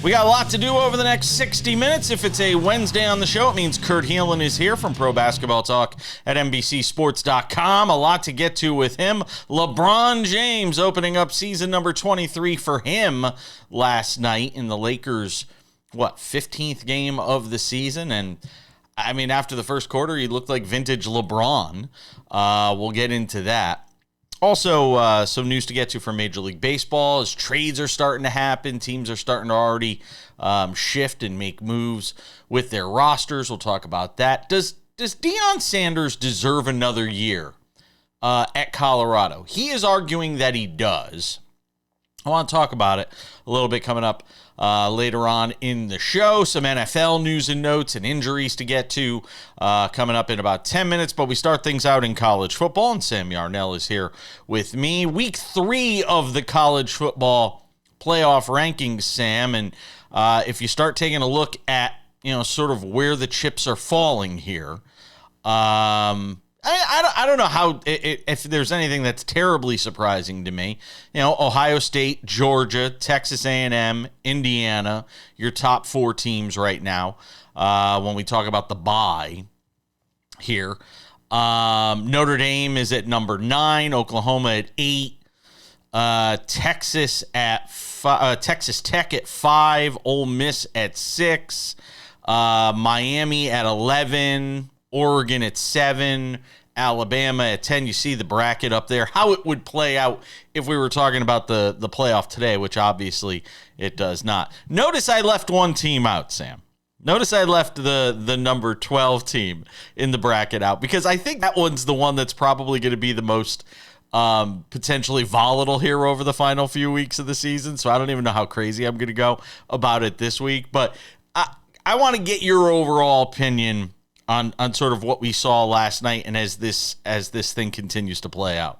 We got a lot to do over the next 60 minutes. If it's a Wednesday on the show, it means Kurt Helin is here from Pro Basketball Talk at NBCSports.com. A lot to get to with him. LeBron James opening up season number 23 for him last night in the Lakers, 15th game of the season. And, I mean, after the first quarter, he looked like vintage LeBron. We'll get into that. Also, some news to get to from Major League Baseball as trades are starting to happen. Teams are starting to already shift and make moves with their rosters. We'll talk about that. Does Deion Sanders deserve another year at Colorado? He is arguing that he does. I want to talk about it a little bit coming up later on in the show. Some NFL news and notes and injuries to get to coming up in about 10 minutes. But we start things out in college football, and Sam Yarnell is here with me. Week 3 of the college football playoff rankings, Sam. And if you start taking a look at, sort of where the chips are falling here, I don't know how if there's anything that's terribly surprising to me. Ohio State, Georgia, Texas A&M, Indiana, your top 4 teams right now. When we talk about the bye here, Notre Dame is at number 9, Oklahoma at 8, Texas Tech at 5, Ole Miss at 6, Miami at 11. Oregon at 7, Alabama at 10. You see the bracket up there. How it would play out if we were talking about the playoff today, which obviously it does not. Notice I left one team out, Sam. Notice I left the number 12 team in the bracket out because I think that one's the one that's probably going to be the most potentially volatile here over the final few weeks of the season. So I don't even know how crazy I'm going to go about it this week. But I want to get your overall opinion on sort of what we saw last night and as this thing continues to play out.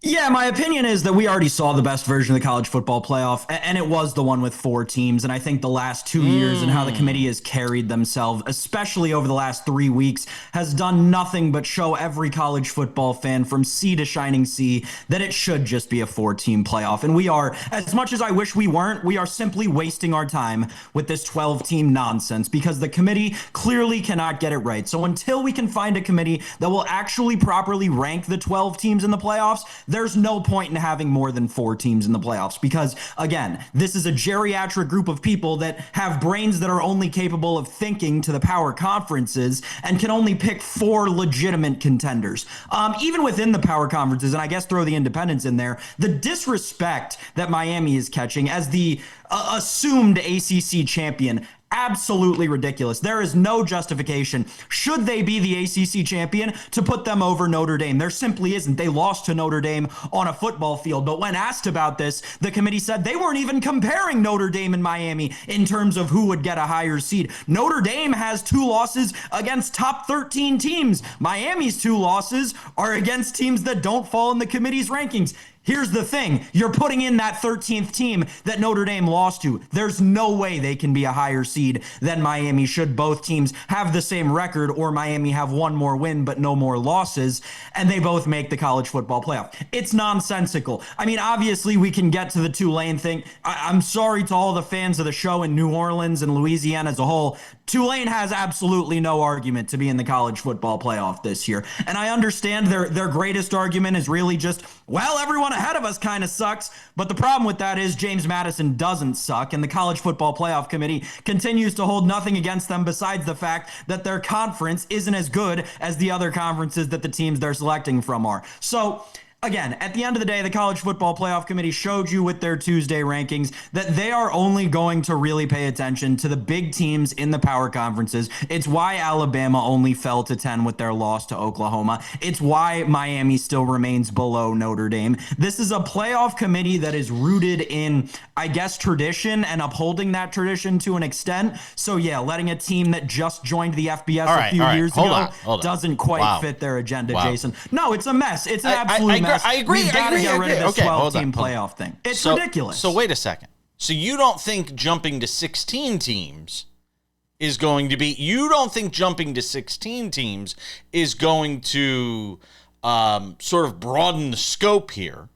Yeah, my opinion is that we already saw the best version of the college football playoff, and it was the one with 4 teams. And I think the last 2 years and how the committee has carried themselves, especially over the last 3 weeks, has done nothing but show every college football fan from sea to shining sea that it should just be a 4-team playoff. And we are, as much as I wish we weren't, we are simply wasting our time with this 12-team nonsense because the committee clearly cannot get it right. So until we can find a committee that will actually properly rank the 12 teams in the playoffs, there's no point in having more than 4 teams in the playoffs because, again, this is a geriatric group of people that have brains that are only capable of thinking to the power conferences and can only pick 4 legitimate contenders. Even within the power conferences, and I guess throw the independents in there, the disrespect that Miami is catching as the assumed ACC champion, absolutely ridiculous. There is no justification, should they be the ACC champion, to put them over Notre Dame. There simply isn't. They lost to Notre Dame on a football field. But when asked about this, the committee said they weren't even comparing Notre Dame and Miami in terms of who would get a higher seed. Notre Dame has 2 losses against top 13 teams. Miami's 2 losses are against teams that don't fall in the committee's rankings. Here's the thing. You're putting in that 13th team that Notre Dame lost to. There's no way they can be a higher seed than Miami should both teams have the same record or Miami have 1 more win but no more losses, and they both make the college football playoff. It's nonsensical. I mean, obviously, we can get to the Tulane thing. I'm sorry to all the fans of the show in New Orleans and Louisiana as a whole. Tulane has absolutely no argument to be in the college football playoff this year. And I understand their greatest argument is really just, well, everyone ahead of us kind of sucks. But the problem with that is James Madison doesn't suck. And the college football playoff committee continues to hold nothing against them besides the fact that their conference isn't as good as the other conferences that the teams they're selecting from are. So again, at the end of the day, the College Football Playoff Committee showed you with their Tuesday rankings that they are only going to really pay attention to the big teams in the power conferences. It's why Alabama only fell to 10 with their loss to Oklahoma. It's why Miami still remains below Notre Dame. This is a playoff committee that is rooted in, I guess, tradition and upholding that tradition to an extent. So yeah, letting a team that just joined the FBS a few years ago doesn't quite fit their agenda, Jason. No, it's a mess. It's an absolute mess. I agree. We've got to get rid of this 12-team playoff thing. It's ridiculous. So wait a second. So you don't think jumping to 16 teams is going to be? You don't think jumping to 16 teams is going to sort of broaden the scope here?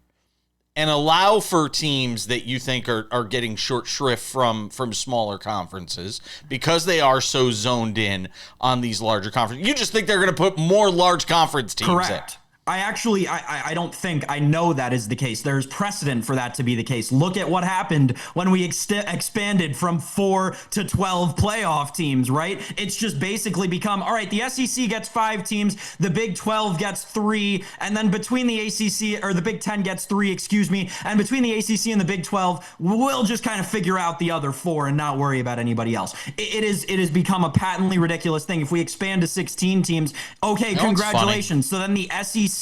and allow for teams that you think are getting short shrift from smaller conferences because they are so zoned in on these larger conferences. You just think they're going to put more large conference teams Correct. in. I don't think, I know that is the case. There's precedent for that to be the case. Look at what happened when we expanded from 4 to 12 playoff teams, right? It's just basically become, all right, the SEC gets 5 teams, the Big 12 gets 3, and then between the ACC, or the Big 10 gets 3, excuse me, and between the ACC and the Big 12, we'll just kind of figure out the other 4 and not worry about anybody else. It has become a patently ridiculous thing. If we expand to 16 teams, okay, congratulations. So then the SEC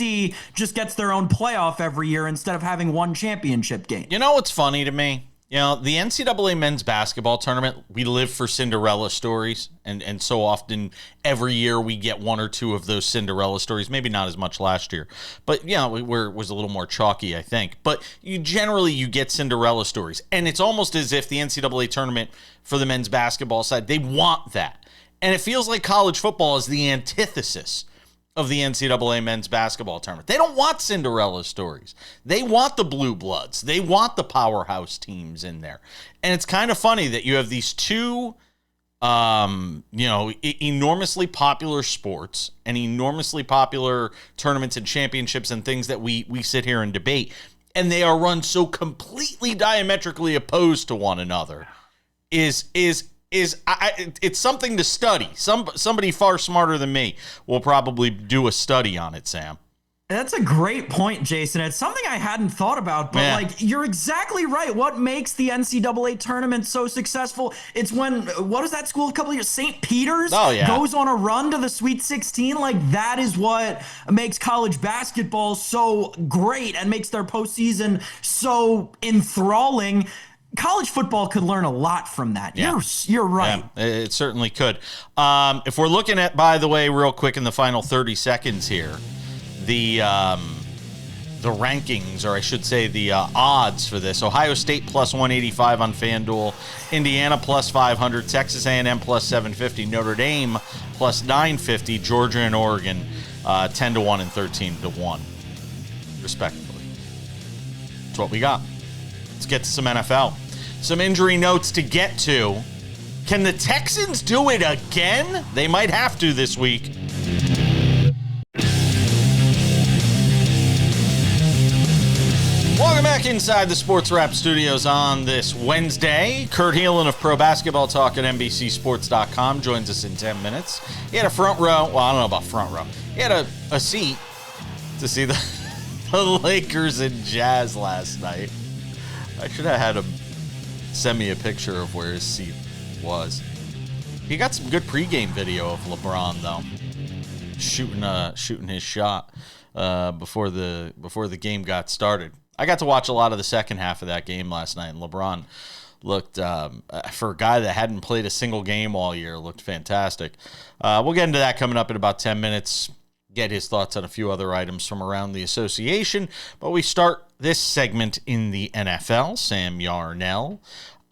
just gets their own playoff every year instead of having one championship game. You know what's funny to me? You know, the NCAA men's basketball tournament, we live for Cinderella stories, and so often every year we get 1 or 2 of those Cinderella stories, maybe not as much last year, but yeah, it was a little more chalky, I think. But you get Cinderella stories, and it's almost as if the NCAA tournament for the men's basketball side, they want that. And it feels like college football is the antithesis of the NCAA men's basketball tournament. They don't want Cinderella stories. They want the blue bloods. They want the powerhouse teams in there. And it's kind of funny that you have these two, enormously popular sports and enormously popular tournaments and championships and things that we sit here and debate, and they are run so completely diametrically opposed to one another. It's something to study. Somebody far smarter than me will probably do a study on it, Sam. That's a great point, Jason. It's something I hadn't thought about, but you're exactly right. What makes the NCAA tournament so successful? It's when, what is that school a couple of years? St. Peter's goes on a run to the Sweet 16. Like, that is what makes college basketball so great and makes their postseason so enthralling. College football could learn a lot from that. Yeah. You're right. Yeah, it certainly could. If we're looking at, by the way, real quick in the final 30 seconds here, the rankings, or I should say the odds for this: Ohio State plus 185 on FanDuel, Indiana plus 500, Texas A&M plus 750, Notre Dame plus 950, Georgia and Oregon 10-1 and 13-1, respectively. That's what we got. Let's get to some NFL. Some injury notes to get to. Can the Texans do it again? They might have to this week. Welcome back inside the SportsWrap studios on this Wednesday. Kurt Helin of Pro Basketball Talk at NBC Sports.com joins us in 10 minutes. He had a front row. Well, I don't know about front row. He had a seat to see the Lakers and Jazz last night. I should have had him send me a picture of where his seat was. He got some good pregame video of LeBron, though, shooting his shot before the game got started. I got to watch a lot of the second half of that game last night, and LeBron looked, for a guy that hadn't played a single game all year, looked fantastic. We'll get into that coming up in about 10 minutes. Get his thoughts on a few other items from around the association. But we start this segment in the NFL. Sam Yarnell.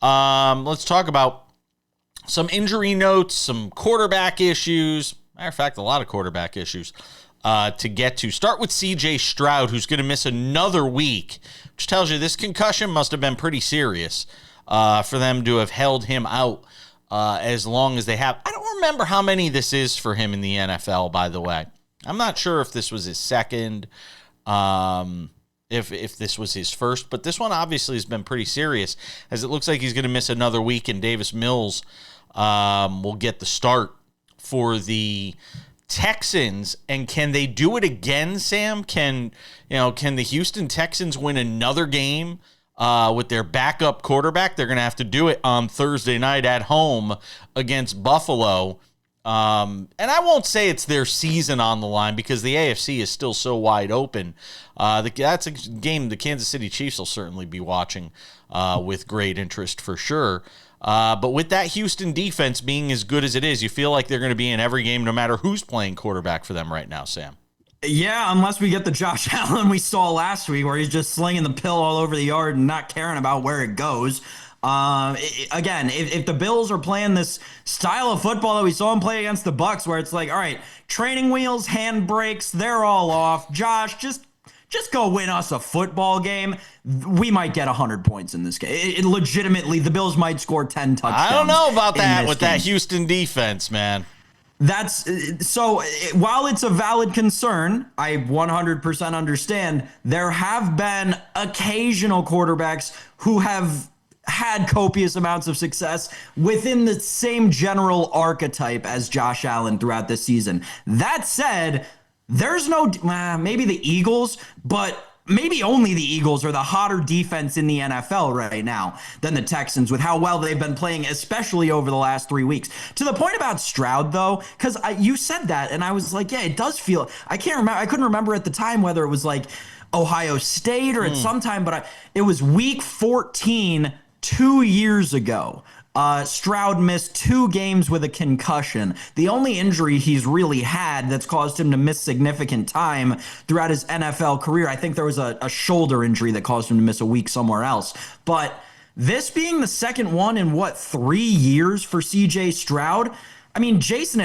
Let's talk about some injury notes, some quarterback issues. Matter of fact, a lot of quarterback issues to get to. Start with CJ Stroud, who's going to miss another week, which tells you this concussion must have been pretty serious for them to have held him out as long as they have. I don't remember how many this is for him in the NFL, by the way. I'm not sure if this was his second, if this was his first, but this one obviously has been pretty serious, as it looks like he's going to miss another week, and Davis Mills will get the start for the Texans. And can they do it again, Sam? Can the Houston Texans win another game with their backup quarterback? They're going to have to do it on Thursday night at home against Buffalo. And I won't say it's their season on the line because the AFC is still so wide open. That's a game the Kansas City Chiefs will certainly be watching with great interest for sure. But with that Houston defense being as good as it is, you feel like they're going to be in every game no matter who's playing quarterback for them right now, Sam. Yeah, unless we get the Josh Allen we saw last week where he's just slinging the pill all over the yard and not caring about where it goes. Again, if the Bills are playing this style of football that we saw them play against the Bucs, where it's like, all right, training wheels, handbrakes, they're all off. Josh, just just go win us a football game, we might get 100 points in this game. It legitimately, the Bills might score 10 touchdowns. I don't know about that with game. that Houston defense, man. That's so while it's a valid concern, I 100% understand there have been occasional quarterbacks who have had copious amounts of success within the same general archetype as Josh Allen throughout the season. That said, there's no, maybe the Eagles, but maybe only the Eagles are the hotter defense in the NFL right now than the Texans with how well they've been playing, especially over the last 3 weeks. To the point about Stroud, though, because you said that, and I was like, yeah, it does feel, I couldn't remember at the time whether it was like Ohio State or at some time, but it was week 14 2 years ago. Stroud missed 2 games with a concussion. The only injury he's really had that's caused him to miss significant time throughout his NFL career, I think there was a shoulder injury that caused him to miss a week somewhere else. But this being the second one in 3 years for CJ Stroud, I mean, Jason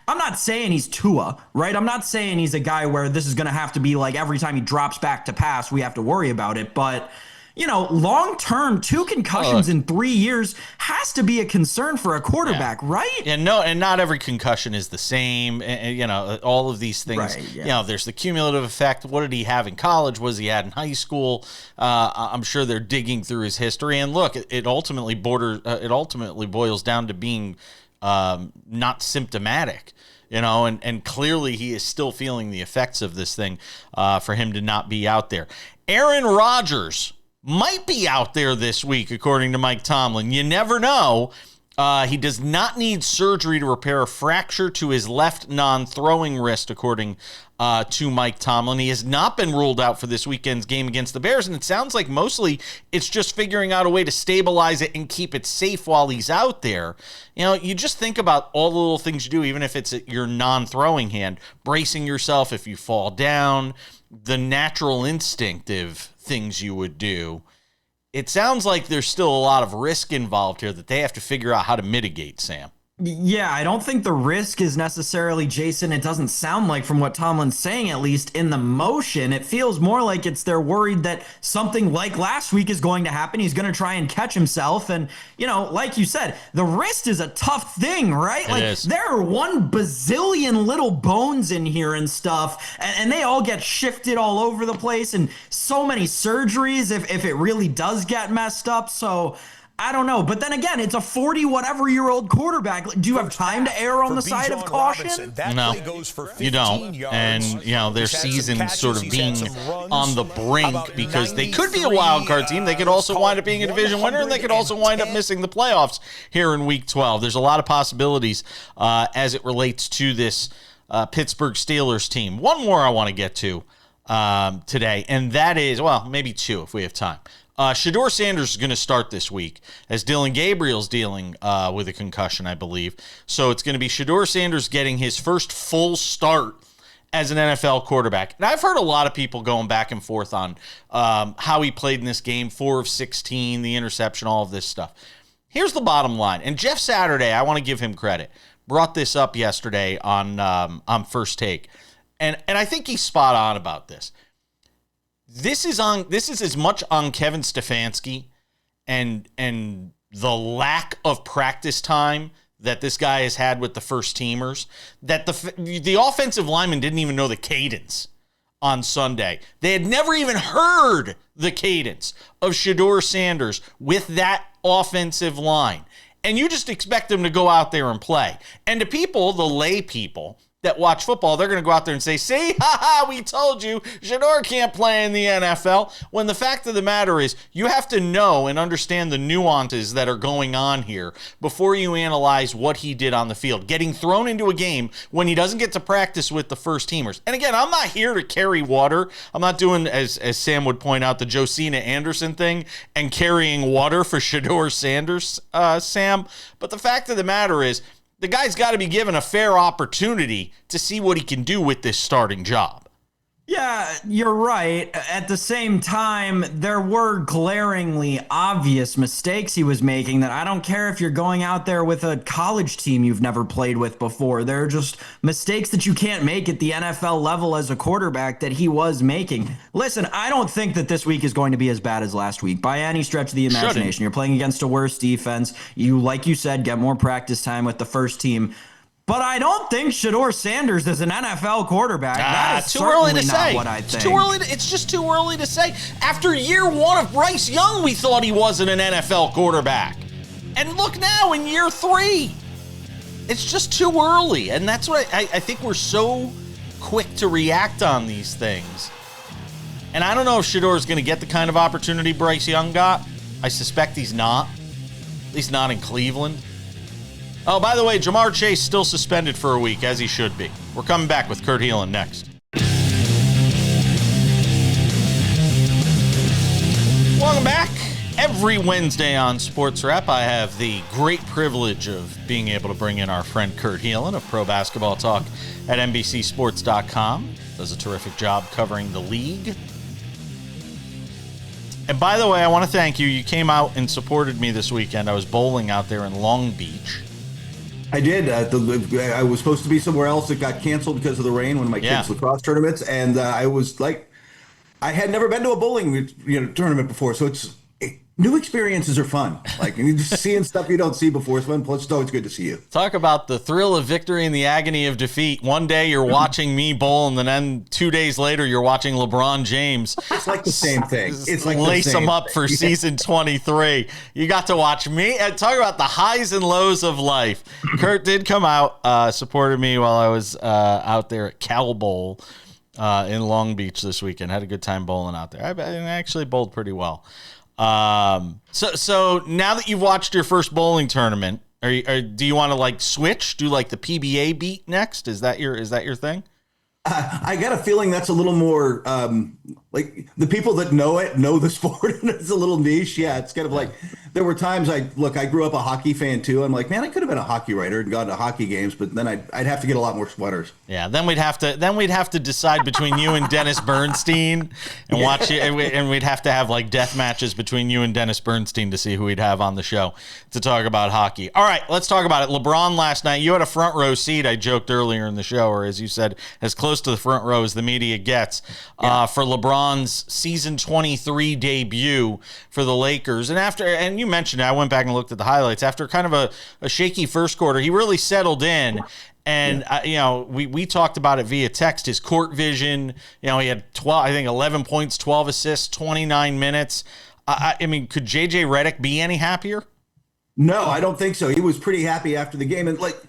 I'm not saying he's Tua, right? I'm not saying he's a guy where this is going to have to be like every time he drops back to pass, we have to worry about it. But long-term, 2 concussions in 3 years has to be a concern for a quarterback, right? And not every concussion is the same. And all of these things, right, yeah. There's the cumulative effect. What did he have in college? What was he had in high school? I'm sure they're digging through his history. And look, it ultimately boils down to being not symptomatic. And clearly he is still feeling the effects of this thing for him to not be out there. Aaron Rodgers might be out there this week, according to Mike Tomlin. You never know. He does not need surgery to repair a fracture to his left non-throwing wrist, according to Mike Tomlin. He has not been ruled out for this weekend's game against the Bears, and it sounds like mostly it's just figuring out a way to stabilize it and keep it safe while he's out there. You just think about all the little things you do, even if it's your non-throwing hand, bracing yourself if you fall down, the natural instinctive things you would do. It sounds like there's still a lot of risk involved here that they have to figure out how to mitigate, Sam. Yeah, I don't think the risk is necessarily, Jason, it doesn't sound like from what Tomlin's saying, at least in the motion, it feels more like they're worried that something like last week is going to happen. He's going to try and catch himself. And, like you said, the wrist is a tough thing, right? It is. There are 1 bazillion little bones in here and stuff, and they all get shifted all over the place, and so many surgeries if it really does get messed up. So I don't know. But then again, it's a 40-whatever-year-old quarterback. Do you have time to err on the side of caution? No, you don't. And, their season sort of being on the brink because they could be a wild card team. They could also wind up being a division winner, and they could also wind up missing the playoffs here in Week 12. There's a lot of possibilities as it relates to this Pittsburgh Steelers team. One more I want to get to today, and that is, maybe 2 if we have time. Shedeur Sanders is going to start this week as Dylan Gabriel's dealing with a concussion, I believe. So it's going to be Shedeur Sanders getting his first full start as an NFL quarterback. And I've heard a lot of people going back and forth on how he played in this game, 4 of 16, the interception, all of this stuff. Here's the bottom line. And Jeff Saturday, I want to give him credit, brought this up yesterday on First Take. And I think he's spot on about this. This is as much on Kevin Stefanski and the lack of practice time that this guy has had with the first teamers, that the offensive linemen didn't even know the cadence on Sunday. They had never even heard the cadence of Shedeur Sanders with that offensive line. And you just expect them to go out there and play. And to people, the lay people that watch football, they're going to go out there and say, see, we told you, Shedeur can't play in the NFL. When the fact of the matter is, you have to know and understand the nuances that are going on here before you analyze what he did on the field. Getting thrown into a game when he doesn't get to practice with the first teamers. And again, I'm not here to carry water. I'm not doing, as Sam would point out, the Josina Anderson thing and carrying water for Shedeur Sanders, Sam. But the fact of the matter is, the guy's got to be given a fair opportunity to see what he can do with this starting job. Yeah, you're right. At the same time, there were glaringly obvious mistakes he was making that I don't care if you're going out there with a college team you've never played with before. There are just mistakes that you can't make at the NFL level as a quarterback that he was making. Listen, I don't think that this week is going to be as bad as last week by any stretch of the imagination. Shouldn't. You're playing against a worse defense. You, like you said, get more practice time with the first team. But I don't think Shedeur Sanders is an NFL quarterback. That is too early to certainly not say. what I think. It's too early. It's just too early to say. After year one of Bryce Young, we thought he wasn't an NFL quarterback, and look now in year 3. It's just too early, and that's what I think we're so quick to react on these things. And I don't know if Shedeur is going to get the kind of opportunity Bryce Young got. I suspect he's not. At least not in Cleveland. Oh, by the way, Jamar Chase still suspended for a week, as he should be. We're coming back with Kurt Helin next. Welcome back. Every Wednesday on SportsWrap, I have the great privilege of being able to bring in our friend Kurt Helin of Pro Basketball Talk at NBCSports.com. Does a terrific job covering the league. And by the way, I want to thank you. You came out and supported me this weekend. I was bowling out there in Long Beach. I did. I was supposed to be somewhere else. It got canceled because of the rain, one of my kids' lacrosse tournaments, and I was like, I had never been to a bowling tournament before, so new experiences are fun. Like, and you're just seeing stuff you don't see before. It's fun. Plus, it's always good to see you. Talk about the thrill of victory and the agony of defeat. One day you're watching me bowl, and then 2 days later you're watching LeBron James. It's like the same thing. It's like lace them up for season 23. You got to watch me. Talk about the highs and lows of life. Kurt did come out, supported me while I was out there at Cal Bowl in Long Beach this weekend. Had a good time bowling out there. I actually bowled pretty well. So now that you've watched your first bowling tournament, do you want to like switch? Do like the PBA beat next? Is that your thing? I got a feeling that's a little more like the people that know the sport, and it's a little niche. Yeah, it's kind of like there were times I grew up a hockey fan too. I'm like, man, I could have been a hockey writer and gone to hockey games, but then I'd have to get a lot more sweaters. Yeah, then we'd have to decide between you and Dennis Bernstein and watch it, and we'd have to have like death matches between you and Dennis Bernstein to see who we'd have on the show to talk about hockey. All right, let's talk about it. LeBron last night, you had a front row seat. I joked earlier in the show, or as you said, as close to the front row as the media gets for LeBron's season 23 debut for the Lakers. And you mentioned it, I went back and looked at the highlights. After kind of a shaky first quarter, he really settled in. And, we talked about it via text, his court vision. He had 11 points, 12 assists, 29 minutes. I mean, could JJ Redick be any happier? No, I don't think so. He was pretty happy after the game. And like,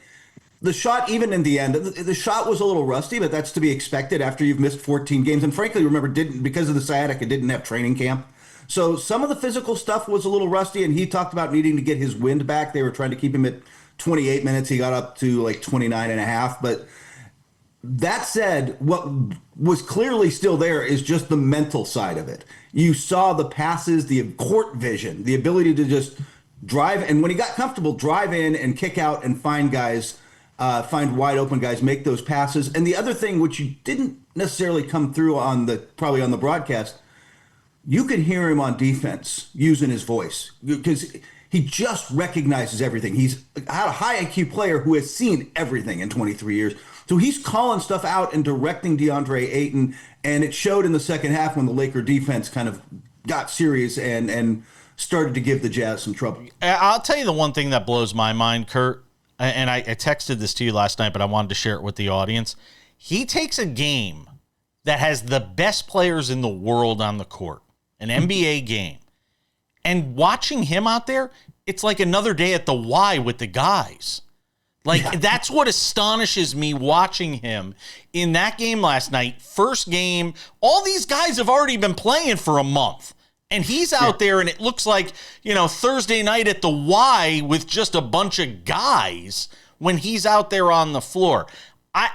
the shot, even in the end, the shot was a little rusty, but that's to be expected after you've missed 14 games. And frankly, remember, because of the sciatica, didn't have training camp. So some of the physical stuff was a little rusty, and he talked about needing to get his wind back. They were trying to keep him at 28 minutes. He got up to like 29 and a half. But that said, what was clearly still there is just the mental side of it. You saw the passes, the court vision, the ability to just drive. And when he got comfortable, drive in and kick out and find guys. Find wide open guys, make those passes. And the other thing, which you didn't necessarily come through probably on the broadcast, you could hear him on defense using his voice because he just recognizes everything. He's a high IQ player who has seen everything in 23 years. So he's calling stuff out and directing DeAndre Ayton. And it showed in the second half when the Laker defense kind of got serious and started to give the Jazz some trouble. I'll tell you the one thing that blows my mind, Kurt. And I texted this to you last night, but I wanted to share it with the audience. He takes a game that has the best players in the world on the court, an NBA game, and watching him out there, it's like another day at the Y with the guys. That's what astonishes me watching him in that game last night. First game, all these guys have already been playing for a month. And he's out there, and it looks like, Thursday night at the Y with just a bunch of guys when he's out there on the floor.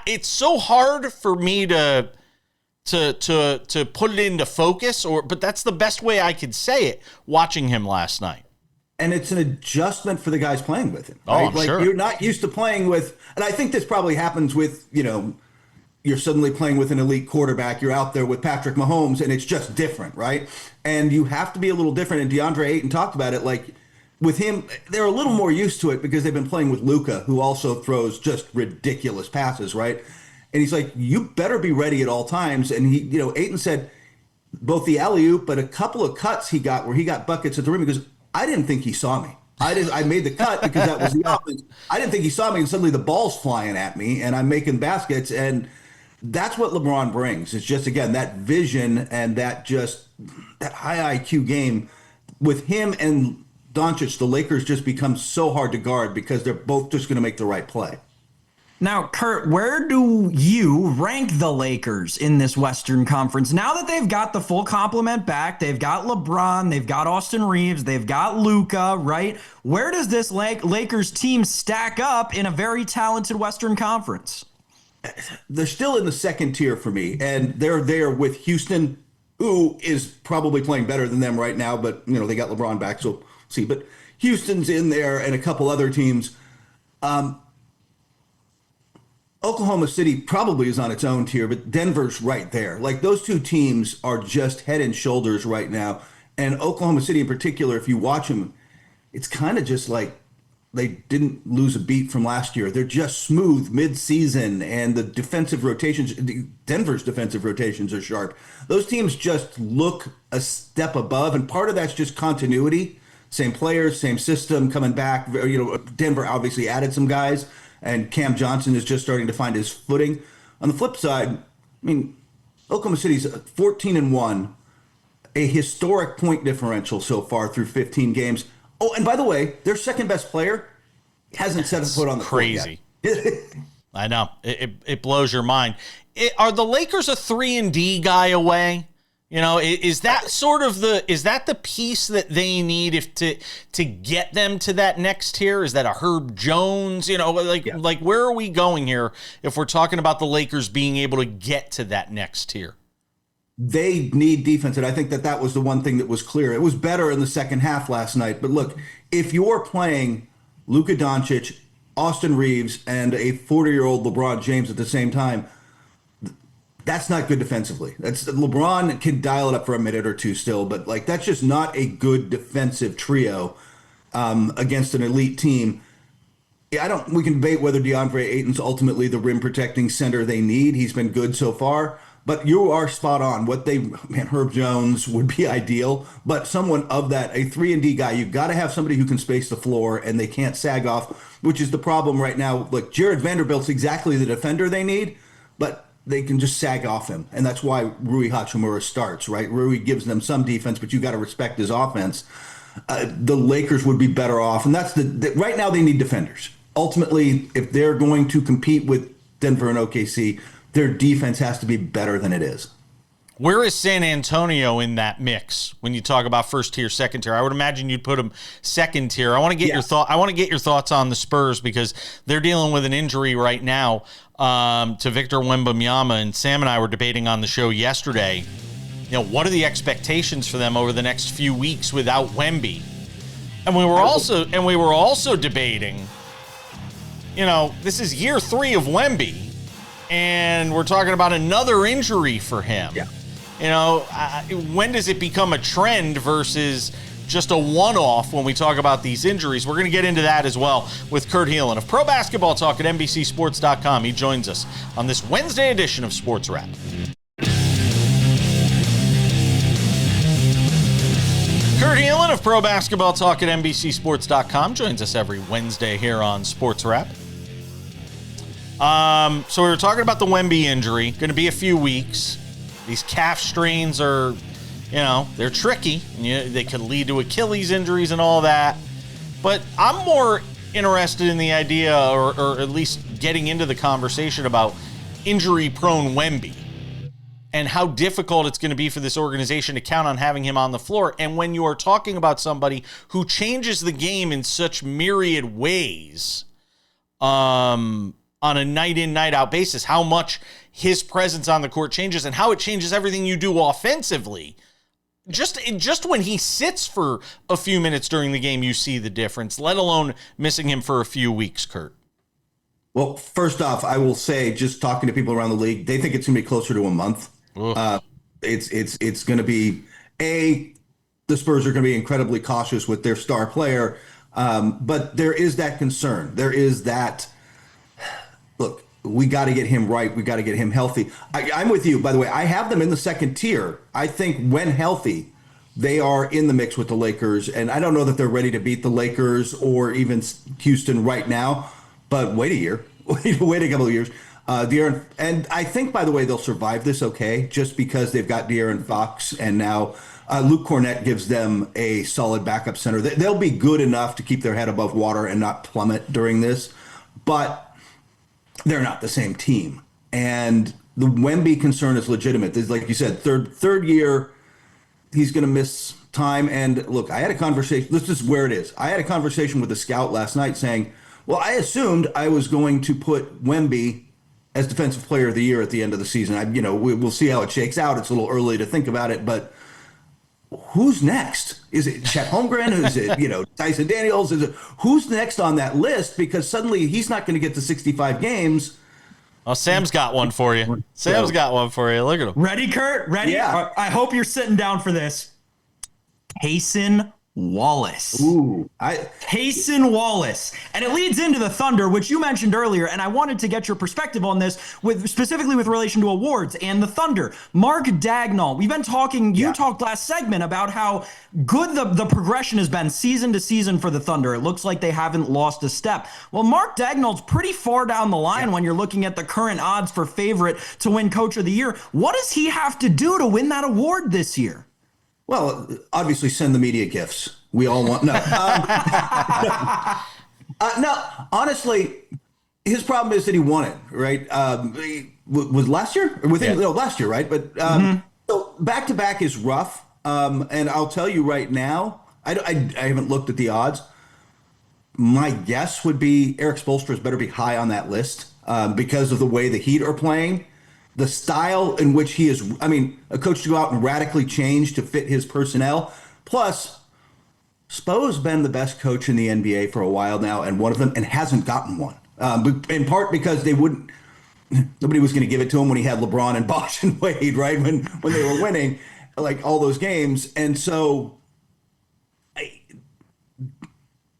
It's so hard for me to put it into focus, but that's the best way I could say it, watching him last night. And it's an adjustment for the guys playing with him. Right? Oh, I'm sure. You're not used to playing with, and I think this probably happens with, you're suddenly playing with an elite quarterback. You're out there with Patrick Mahomes, and it's just different, right? And you have to be a little different. And DeAndre Ayton talked about it. Like with him, they're a little more used to it because they've been playing with Luka, who also throws just ridiculous passes, right? And he's like, you better be ready at all times. And Ayton said both the alley-oop, but a couple of cuts he got where he got buckets at the rim because I didn't think he saw me. I made the cut because that was the offense. I didn't think he saw me, and suddenly the ball's flying at me, and I'm making baskets. And that's what LeBron brings. It's just, again, that vision and that high IQ game. With him and Doncic, the Lakers just become so hard to guard because they're both just going to make the right play. Now, Kurt, where do you rank the Lakers in this Western Conference? Now that they've got the full complement back, they've got LeBron, they've got Austin Reeves, they've got Luka, right? Where does this Lakers team stack up in a very talented Western Conference? They're still in the second tier for me, and they're there with Houston, who is probably playing better than them right now, but they got LeBron back, so we'll see. But Houston's in there, and a couple other teams. Oklahoma City probably is on its own tier, but Denver's right there. Like, those two teams are just head and shoulders right now. And Oklahoma City in particular, if you watch them, it's kind of just like they didn't lose a beat from last year. They're just smooth mid-season, and the defensive rotations, Denver's defensive rotations are sharp. Those teams just look a step above, and part of that's just continuity. Same players, same system coming back. Denver obviously added some guys, and Cam Johnson is just starting to find his footing. On the flip side, Oklahoma City's 14-1, a historic point differential so far through 15 games. Oh, and by the way, their second best player hasn't set a foot on the court yet. Crazy. I know. It blows your mind. Are the Lakers a 3-and-D guy away? Is that the piece that they need to get them to that next tier? Is that a Herb Jones? Like where are we going here if we're talking about the Lakers being able to get to that next tier? They need defense, and I think that was the one thing that was clear. It was better in the second half last night. But look, if you're playing Luka Doncic, Austin Reeves, and a 40-year-old LeBron James at the same time, that's not good defensively. LeBron can dial it up for a minute or two still, but that's just not a good defensive trio against an elite team. We can debate whether DeAndre Ayton's ultimately the rim protecting center they need. He's been good so far, but you are spot on. Herb Jones would be ideal, but someone of that, a 3-and-D guy, you've got to have somebody who can space the floor and they can't sag off, which is the problem right now. Like, Jared Vanderbilt's exactly the defender they need, but they can just sag off him. And that's why Rui Hachimura starts, right? Rui gives them some defense, but you got to respect his offense. The Lakers would be better off. And that's right now they need defenders. Ultimately, if they're going to compete with Denver and OKC, their defense has to be better than it is. Where is San Antonio in that mix when you talk about first tier, second tier? I would imagine you'd put them second tier. I want to get your thought. I want to get your thoughts on the Spurs because they're dealing with an injury right now to Victor Wembanyama, and Sam and I were debating on the show yesterday. What are the expectations for them over the next few weeks without Wemby? And we were also debating. This is year 3 of Wemby, and we're talking about another injury for him. Yeah. When does it become a trend versus just a one-off when we talk about these injuries? We're going to get into that as well with Kurt Helin of Pro Basketball Talk at NBCSports.com. He joins us on this Wednesday edition of SportsWrap. Kurt Helin of Pro Basketball Talk at NBCSports.com joins us every Wednesday here on SportsWrap. So we were talking about the Wemby injury. Going to be a few weeks. These calf strains are, they're tricky. They could lead to Achilles injuries and all that. But I'm more interested in the idea, or at least getting into the conversation about injury-prone Wemby and how difficult it's going to be for this organization to count on having him on the floor. And when you are talking about somebody who changes the game in such myriad ways, on a night-in, night-out basis, how much his presence on the court changes and how it changes everything you do offensively. Just when he sits for a few minutes during the game, you see the difference, let alone missing him for a few weeks, Kurt. Well, first off, I will say, just talking to people around the league, they think it's going to be closer to a month. It's going to be the Spurs are going to be incredibly cautious with their star player, but there is that concern. There is that. Look, we got to get him right. We got to get him healthy. I'm with you, by the way. I have them in the second tier. I think when healthy, they are in the mix with the Lakers, and I don't know that they're ready to beat the Lakers or even Houston right now. But wait a year, wait a couple of years. De'Aaron, and I think, by the way, they'll survive this okay, just because they've got De'Aaron Fox, and now Luke Cornett gives them a solid backup center. They'll be good enough to keep their head above water and not plummet during this, but they're not the same team. And the Wemby concern is legitimate. This, like you said, third year, he's going to miss time. And look, I had a conversation. This is where it is. I had a conversation with a scout last night saying, well, I assumed I was going to put Wemby as Defensive Player of the Year at the end of the season. We'll see how it shakes out. It's a little early to think about it, but who's next? Is it Chet Holmgren? Is it, Tyson Daniels? Who's next on that list? Because suddenly he's not going to get to 65 games. Oh, Sam's got one for you. Sam's got one for you. Look at him. Ready, Kurt? Ready? Yeah. I hope you're sitting down for this. Payson Wallace. Ooh, Payson Wallace. And it leads into the Thunder, which you mentioned earlier, and I wanted to get your perspective on this, specifically with relation to awards and the Thunder. Mark Dagnall, we've been talking, you talked last segment about how good the progression has been season to season for the Thunder. It looks like they haven't lost a step. Well, Mark Dagnall's pretty far down the line when you're looking at the current odds for favorite to win Coach of the Year. What does he have to do to win that award this year? Well, obviously send the media gifts. We all want no. No, honestly, his problem is that he won it, right? Was last year? Last year, right? But so back to back is rough. And I'll tell you right now, I haven't looked at the odds. My guess would be Eric Spoelstra's better be high on that list because of the way the Heat are playing. The style in which he is, a coach to go out and radically change to fit his personnel. Plus, Spo's been the best coach in the NBA for a while now, and one of them, and hasn't gotten one. In part because nobody was going to give it to him when he had LeBron and Bosh and Wade, right? When they were winning, like all those games. And so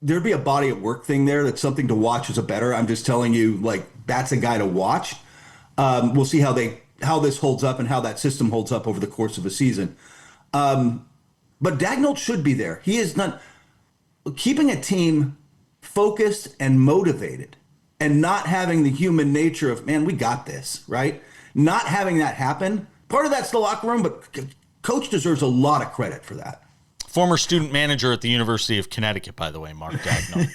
there'd be a body of work thing there that's something to watch as a bettor. I'm just telling you, like, that's a guy to watch. We'll see how this holds up and how that system holds up over the course of a season. But Dagnall should be there. He is not keeping a team focused and motivated and not having the human nature of, man, we got this, right? Not having that happen. Part of that's the locker room, but coach deserves a lot of credit for that. Former student manager at the University of Connecticut, by the way, Mark Dagnall.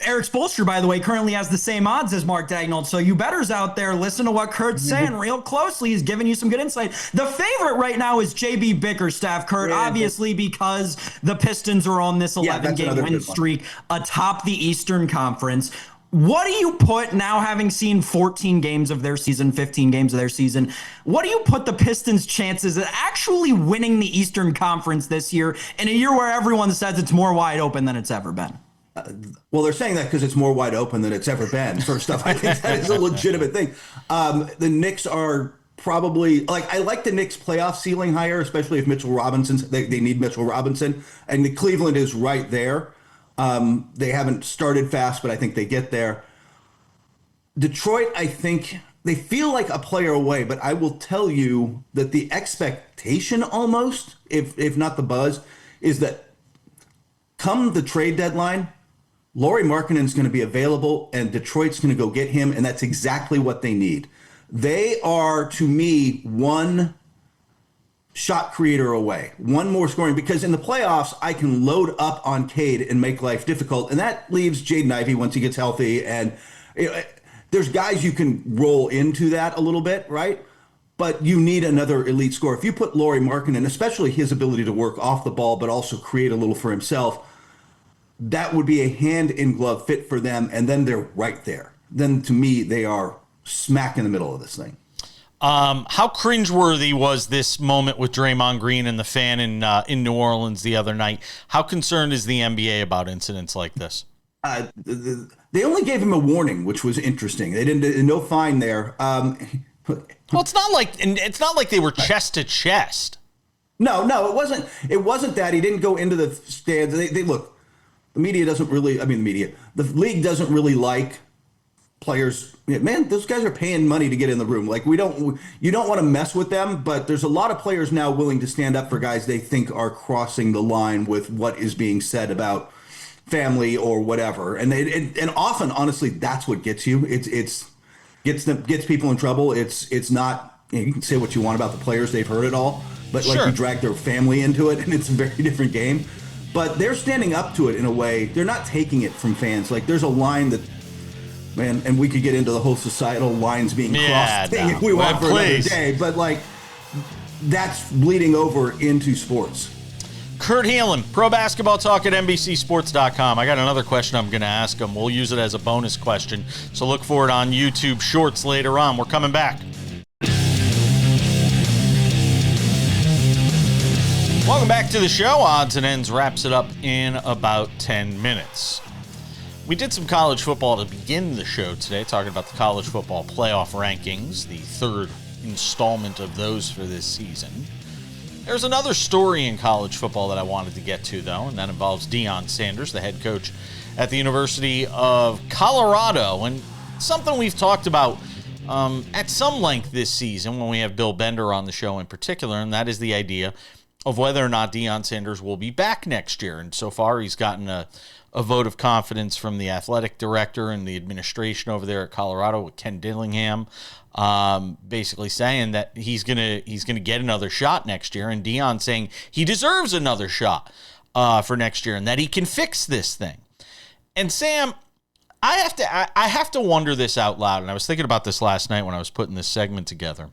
Eric Spoelstra, by the way, currently has the same odds as Mark Dagnall. So you bettors out there, listen to what Kurt's saying real closely. He's giving you some good insight. The favorite right now is JB Bickerstaff, Kurt, obviously because the Pistons are on this 11-game win streak atop the Eastern Conference. What do you put, now having seen 14 games of their season, 15 games of their season, what do you put the Pistons' chances of actually winning the Eastern Conference this year in a year where everyone says it's more wide open than it's ever been? Well, they're saying that because it's more wide open than it's ever been. First off, I think that is a legitimate thing. The Knicks are probably, I like the Knicks' playoff ceiling higher, especially if Mitchell Robinson's, they need Mitchell Robinson, and the Cleveland is right there. They haven't started fast, but I think they get there. Detroit, I think they feel like a player away, but I will tell you that the expectation almost, if not the buzz, is that come the trade deadline, Lauri Markkanen's going to be available and Detroit's going to go get him, and that's exactly what they need. They are, to me, one shot creator away, one more scoring, because in the playoffs, I can load up on Cade and make life difficult. And that leaves Jaden Ivey once he gets healthy. And there's guys you can roll into that a little bit, right? But you need another elite scorer. If you put Lauri Markkanen, especially his ability to work off the ball, but also create a little for himself, that would be a hand-in-glove fit for them. And then they're right there. Then to me, they are smack in the middle of this thing. How cringeworthy was this moment with Draymond Green and the fan in New Orleans the other night? How concerned is the NBA about incidents like this? They only gave him a warning, which was interesting. They didn't no fine there. Well, it's not like they were chest to chest. No, it wasn't. It wasn't that he didn't go into the stands. They look. The media doesn't really. I mean, the league doesn't really like players. Man, those guys are paying money to get in the room. Like you don't want to mess with them. But there's a lot of players now willing to stand up for guys they think are crossing the line with what is being said about family or whatever. And often, honestly, that's what gets you. It's gets people in trouble. It's not. You can say what you want about the players; they've heard it all. But like you drag their family into it, and it's a very different game. But they're standing up to it in a way. They're not taking it from fans. Like there's a line that, man, and we could get into the whole societal lines being crossed thing if we want for another day. But like that's bleeding over into sports. Kurt Helin, Pro Basketball Talk at NBCSports.com. I got another question I'm going to ask him. We'll use it as a bonus question. So look for it on YouTube Shorts later on. We're coming back. Welcome back to the show. Odds and Ends wraps it up in about 10 minutes. We did some college football to begin the show today, talking about the college football playoff rankings, the third installment of those for this season. There's another story in college football that I wanted to get to, though, and that involves Deion Sanders, the head coach at the University of Colorado, and something we've talked about at some length this season when we have Bill Bender on the show in particular, and that is the idea of whether or not Deion Sanders will be back next year. And so far, he's gotten a vote of confidence from the athletic director and the administration over there at Colorado with Ken Dillingham, basically saying that he's gonna get another shot next year, and Deion saying he deserves another shot for next year and that he can fix this thing. And Sam, I have to wonder this out loud, and I was thinking about this last night when I was putting this segment together,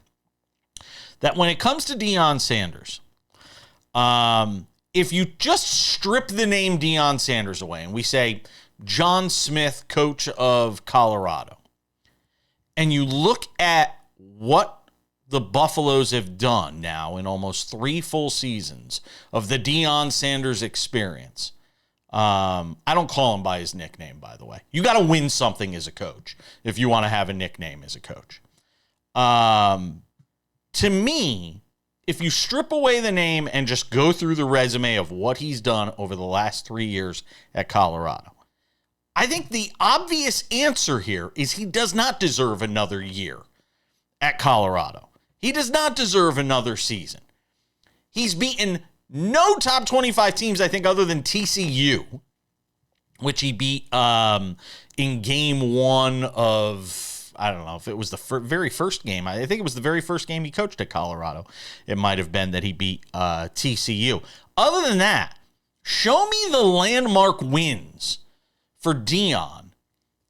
that when it comes to Deion Sanders, if you just strip the name Deion Sanders away and we say John Smith, coach of Colorado, and you look at what the Buffaloes have done now in almost 3 full seasons of the Deion Sanders experience, I don't call him by his nickname, by the way. You got to win something as a coach if you want to have a nickname as a coach. To me, if you strip away the name and just go through the resume of what he's done over the last 3 years at Colorado, I think the obvious answer here is he does not deserve another year at Colorado. He does not deserve another season. He's beaten no top 25 teams, I think, other than TCU, which he beat in game 1 of, I don't know if it was the very first game. I think it was the very first game he coached at Colorado. It might have been that he beat TCU. Other than that, show me the landmark wins for Deion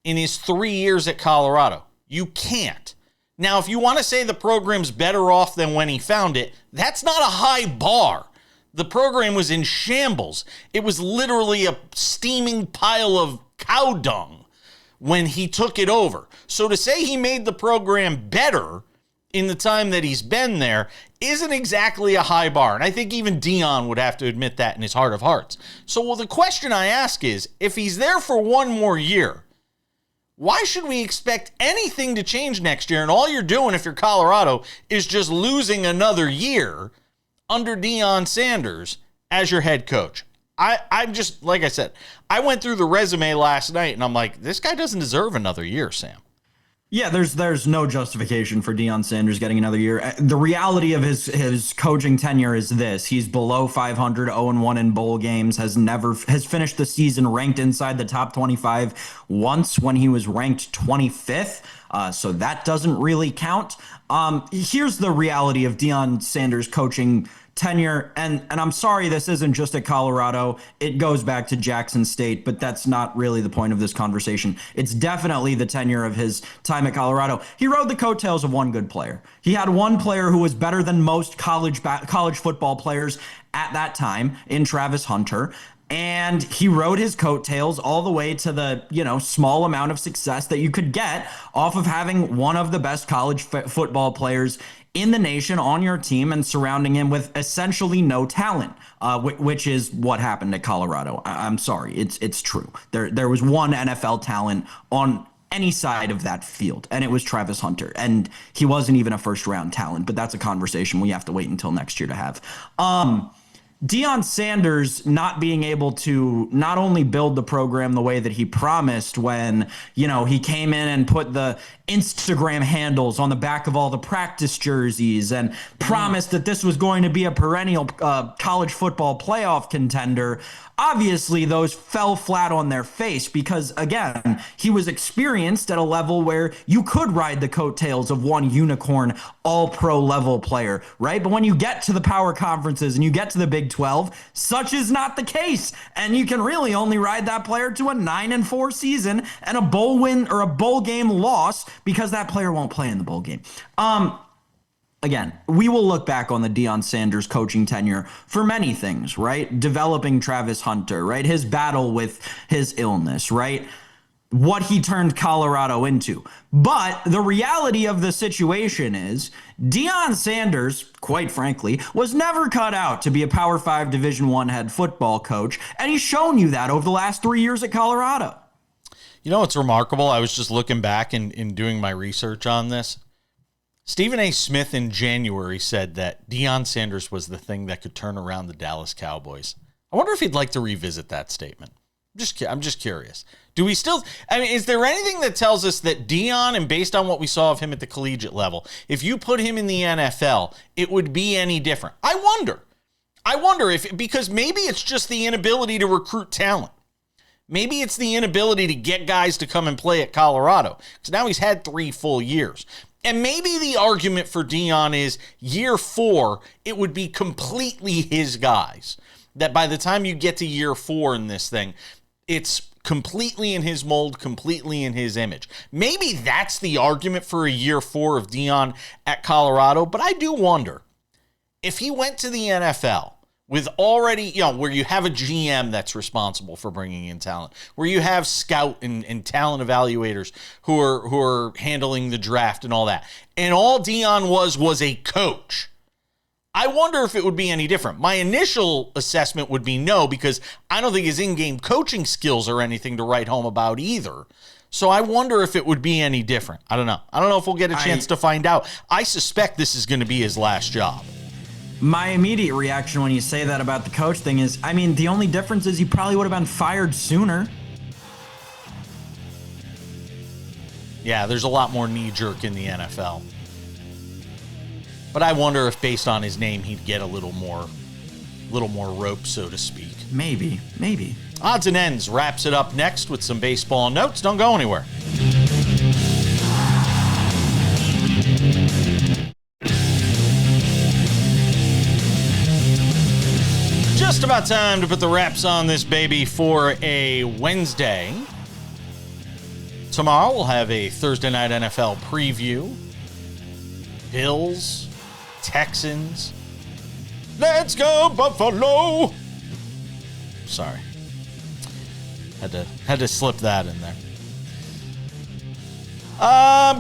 in his 3 years at Colorado. You can't. Now, if you want to say the program's better off than when he found it, that's not a high bar. The program was in shambles. It was literally a steaming pile of cow dung when he took it over. So to say he made the program better in the time that he's been there isn't exactly a high bar. And I think even Deion would have to admit that in his heart of hearts. So the question I ask is, if he's there for 1 more year, why should we expect anything to change next year? And all you're doing, if you're Colorado, is just losing another year under Deion Sanders as your head coach. I'm just, like I said, I went through the resume last night, and I'm like, this guy doesn't deserve another year, Sam. Yeah, there's no justification for Deion Sanders getting another year. The reality of his coaching tenure is this: he's below 500, 0-1 in bowl games, has finished the season ranked inside the top 25 once when he was ranked 25th. So that doesn't really count. Here's the reality of Deion Sanders' coaching tenure, and I'm sorry this isn't just at Colorado. It goes back to Jackson State, but that's not really the point of this conversation. It's definitely the tenure of his time at Colorado. He rode the coattails of one good player. He had one player who was better than most college football players at that time in Travis Hunter. And he rode his coattails all the way to the, small amount of success that you could get off of having one of the best college football players in the nation on your team and surrounding him with essentially no talent, which is what happened at Colorado. I'm sorry, it's true. There was one NFL talent on any side of that field, and it was Travis Hunter, and he wasn't even a first round talent, but that's a conversation we have to wait until next year to have. Deion Sanders not being able to not only build the program the way that he promised when, he came in and put the Instagram handles on the back of all the practice jerseys and promised that this was going to be a perennial college football playoff contender. Obviously, those fell flat on their face because, again, he was experienced at a level where you could ride the coattails of one unicorn all-pro level player, right? But when you get to the power conferences and you get to the Big 12, such is not the case. And you can really only ride that player to a 9-4 season and a bowl win or a bowl game loss because that player won't play in the bowl game. Again, we will look back on the Deion Sanders coaching tenure for many things, right? Developing Travis Hunter, right? His battle with his illness, right? What he turned Colorado into. But the reality of the situation is Deion Sanders, quite frankly, was never cut out to be a Power 5 Division I head football coach, and he's shown you that over the last 3 years at Colorado. It's remarkable. I was just looking back and doing my research on this. Stephen A. Smith in January said that Deion Sanders was the thing that could turn around the Dallas Cowboys. I wonder if he'd like to revisit that statement. I'm just curious. Do we still, is there anything that tells us that Deion, and based on what we saw of him at the collegiate level, if you put him in the NFL, it would be any different? I wonder if, because maybe it's just the inability to recruit talent. Maybe it's the inability to get guys to come and play at Colorado, because now he's had 3 full years. And maybe the argument for Deion is year 4, it would be completely his guys. That by the time you get to year 4 in this thing, it's completely in his mold, completely in his image. Maybe that's the argument for a year 4 of Deion at Colorado. But I do wonder if he went to the NFL with already, where you have a GM that's responsible for bringing in talent, where you have scout and talent evaluators who are handling the draft and all that, and all Deion was a coach. I wonder if it would be any different. My initial assessment would be no, because I don't think his in-game coaching skills are anything to write home about either. So I wonder if it would be any different. I don't know. I don't know if we'll get a chance to find out. I suspect this is going to be his last job. My immediate reaction when you say that about the coach thing is, the only difference is he probably would have been fired sooner. Yeah, there's a lot more knee-jerk in the NFL. But I wonder if based on his name, he'd get a little more rope, so to speak. Maybe. Odds and Ends wraps it up next with some baseball notes. Don't go anywhere. Just about time to put the wraps on this baby for a Wednesday. Tomorrow we'll have a Thursday night NFL preview. Bills, Texans. Let's go Buffalo. Sorry. Had to slip that in there.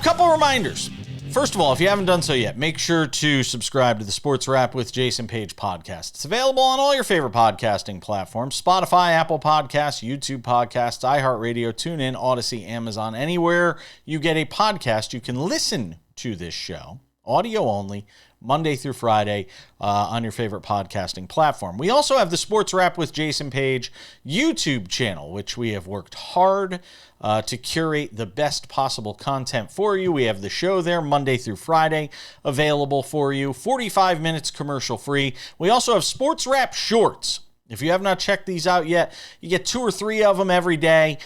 Couple reminders. First of all, if you haven't done so yet, make sure to subscribe to the Sports Wrap with Jason Page podcast. It's available on all your favorite podcasting platforms: Spotify, Apple Podcasts, YouTube Podcasts, iHeartRadio, TuneIn, Odyssey, Amazon. Anywhere you get a podcast, you can listen to this show, audio only, Monday through Friday on your favorite podcasting platform. We also have the Sports Wrap with Jason Page YouTube channel, which we have worked hard to curate the best possible content for you. We have the show there Monday through Friday available for you, 45 minutes commercial free. We also have Sports Wrap Shorts. If you have not checked these out yet, you get 2 or 3 of them every day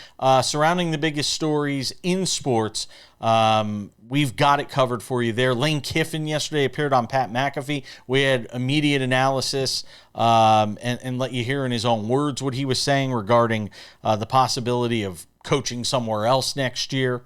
surrounding the biggest stories in sports. We've got it covered for you there. Lane Kiffin yesterday appeared on Pat McAfee. We had immediate analysis and let you hear in his own words what he was saying regarding the possibility of coaching somewhere else next year.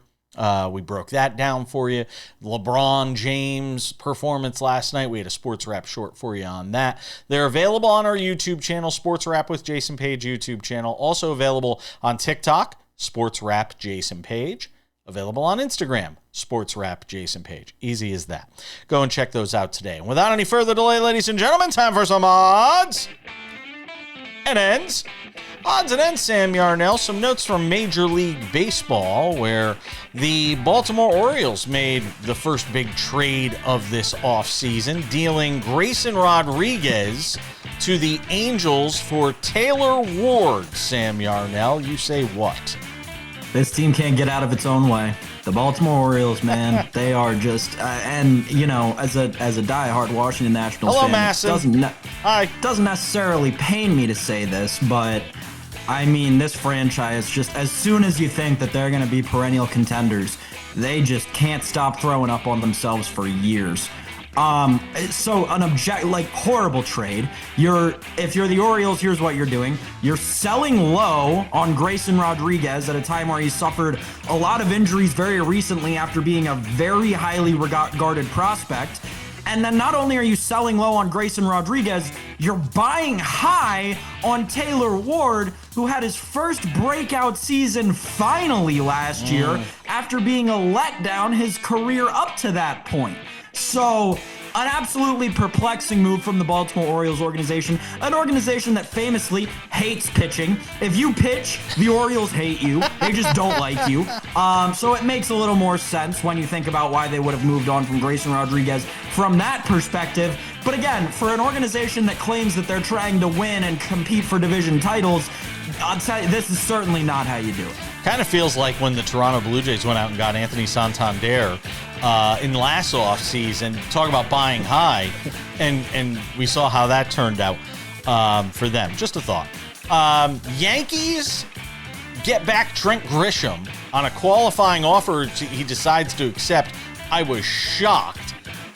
We broke that down for you. LeBron James performance last night. We had a SportsWrap short for you on that. They're available on our YouTube channel, SportsWrap with Jason Page YouTube channel. Also available on TikTok, SportsWrap Jason Page. Available on Instagram, SportsWrap Jason Page. Easy as that. Go and check those out today. And without any further delay, ladies and gentlemen, time for some odds and ends. Odds and ends, Sam Yarnell. Some notes from Major League Baseball, where the Baltimore Orioles made the first big trade of this offseason, dealing Grayson Rodriguez to the Angels for Taylor Ward. Sam Yarnell, you say what? This team can't get out of its own way. The Baltimore Orioles, man, they are just, and you know, as a diehard Washington Nationals Hello, fan, Masson. doesn't necessarily pain me to say this, but I mean, this franchise, just as soon as you think that they're going to be perennial contenders, they just can't stop throwing up on themselves for years. So horrible trade. If you're the Orioles, here's what you're doing. You're selling low on Grayson Rodriguez at a time where he suffered a lot of injuries very recently after being a very highly regarded prospect. And then not only are you selling low on Grayson Rodriguez, you're buying high on Taylor Ward, who had his first breakout season finally last year after being a letdown his career up to that point. So, an absolutely perplexing move from the Baltimore Orioles organization, an organization that famously hates pitching. If you pitch, the Orioles hate you. They just don't like you. So it makes a little more sense when you think about why they would have moved on from Grayson Rodriguez from that perspective. But again, for an organization that claims that they're trying to win and compete for division titles, I'll tell you, this is certainly not how you do it. Kind of feels like when the Toronto Blue Jays went out and got Anthony Santander in last offseason. Talk about buying high, and we saw how that turned out for them. Just a thought. Yankees get back Trent Grisham on a qualifying offer he decides to accept. I was shocked.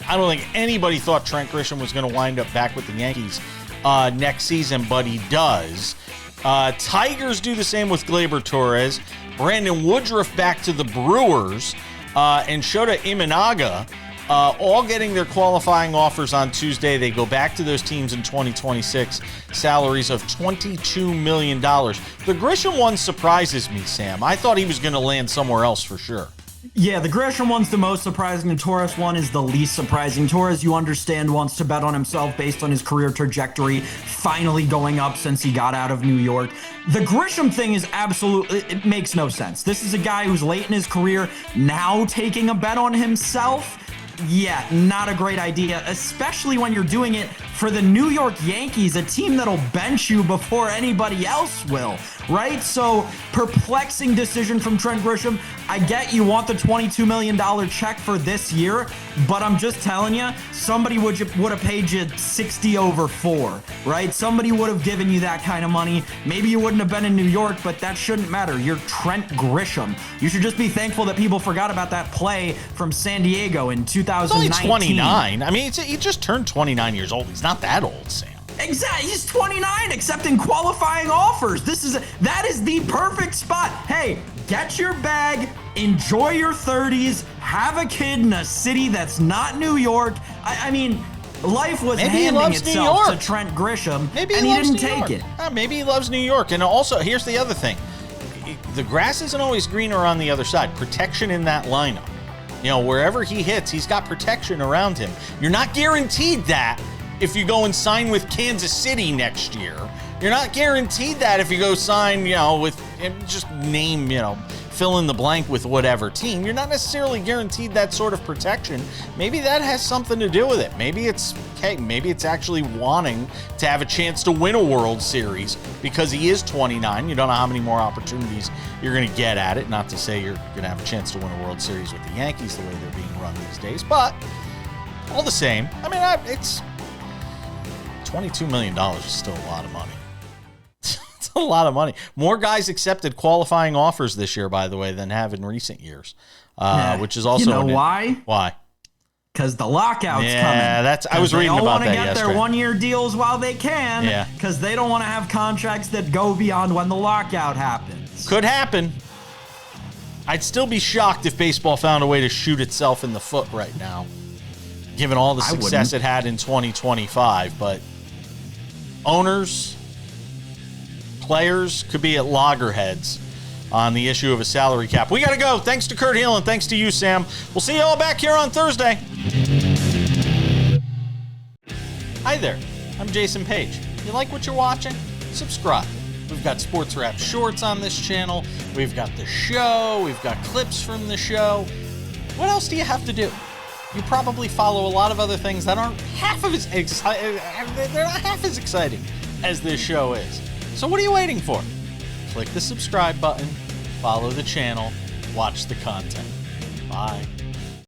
I don't think anybody thought Trent Grisham was going to wind up back with the Yankees next season, but he does. Tigers do the same with Gleyber Torres. Brandon Woodruff back to the Brewers. And Shota Imanaga, all getting their qualifying offers on Tuesday. They go back to those teams in 2026. Salaries of $22 million. The Grisham one surprises me, Sam. I thought he was going to land somewhere else for sure. Yeah, the Grisham one's the most surprising. The Torres one is the least surprising. Torres, you understand, wants to bet on himself based on his career trajectory, finally going up since he got out of New York. The Grisham thing is absolutely, it makes no sense. This is a guy who's late in his career, now taking a bet on himself. Yeah, not a great idea, especially when you're doing it for the New York Yankees, a team that'll bench you before anybody else will, right? So, perplexing decision from Trent Grisham. I get you want the $22 million check for this year, but I'm just telling you, somebody would have paid you 60 over 4, right? Somebody would have given you that kind of money. Maybe you wouldn't have been in New York, but that shouldn't matter. You're Trent Grisham. You should just be thankful that people forgot about that play from San Diego in 2019. He's only 29. I mean, he just turned 29 years old. He's not that old, Sam. Exactly. He's 29, accepting qualifying offers. That is the perfect spot. Hey, get your bag, enjoy your 30s, have a kid in a city that's not New York. I mean, life was handing itself to Trent Grisham, and he didn't take it. Maybe he loves New York. And also, here's the other thing. The grass isn't always greener on the other side. Protection in that lineup. You know, wherever he hits, he's got protection around him. You're not guaranteed that if you go and sign with Kansas City next year. You're not guaranteed that if you go sign, with just name, fill in the blank with whatever team. You're not necessarily guaranteed that sort of protection. Maybe that has something to do with it. Maybe it's actually wanting to have a chance to win a World Series because he is 29. You don't know how many more opportunities you're going to get at it. Not to say you're going to have a chance to win a World Series with the Yankees the way they're being run these days, but all the same, I mean, it's $22 million is still a lot of money. It's a lot of money. More guys accepted qualifying offers this year, by the way, than have in recent years, which is also... You know why? Why? Because the lockout's coming. Yeah, I was reading about that yesterday. They all want to get their one-year deals while they can, because they don't want to have contracts that go beyond when the lockout happens. Could happen. I'd still be shocked if baseball found a way to shoot itself in the foot right now, given all the success it had in 2025. But owners, players could be at loggerheads on the issue of a salary cap. We got to go. Thanks to Kurt Helin. Thanks to you, Sam. We'll see you all back here on Thursday. Hi there. I'm Jason Page. You like what you're watching? Subscribe. We've got SportsWrap shorts on this channel. We've got the show. We've got clips from the show. What else do you have to do? You probably follow a lot of other things that aren't half as they're not half as exciting as this show is. So what are you waiting for? Click the subscribe button, follow the channel, watch the content. Bye.